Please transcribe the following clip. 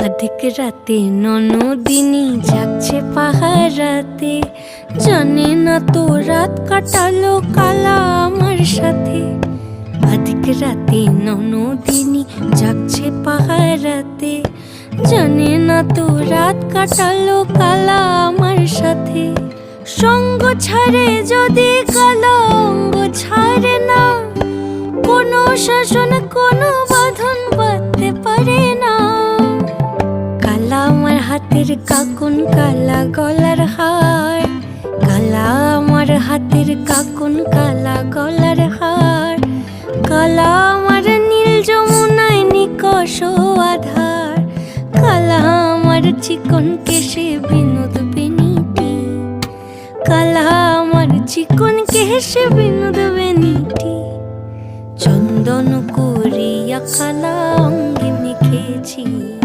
অধিক রাতে ননদিনী জাগছে পাহারাতে, জানে না তো রাত কাটালো কালা আমার সাথে। অধিক রাতে ননদিনী জাগছে পাহারাতে, জানে না তো রাত কাটালো কালা আমার সাথে। সঙ্গ ছাড়ে যদি কালা অঙ্গ ছাড়ে না, কোনো শাসন কোনো বাঁধন বাঁধতে পারে না। কালা আমার হাতের কাকুন কালা গলার হার, কালা আমার হাতের কাকুন কালা গলার হার। কালা আমার নীল যমুনায় নিকষ আধার, কালা আমার চিকন কেশে বিনোদ বেনিটি, কালা আমার চিকন কেশে বিনোদ বেনিটি। চন্দন করিয়া কালা অঙ্গে মেখেছি।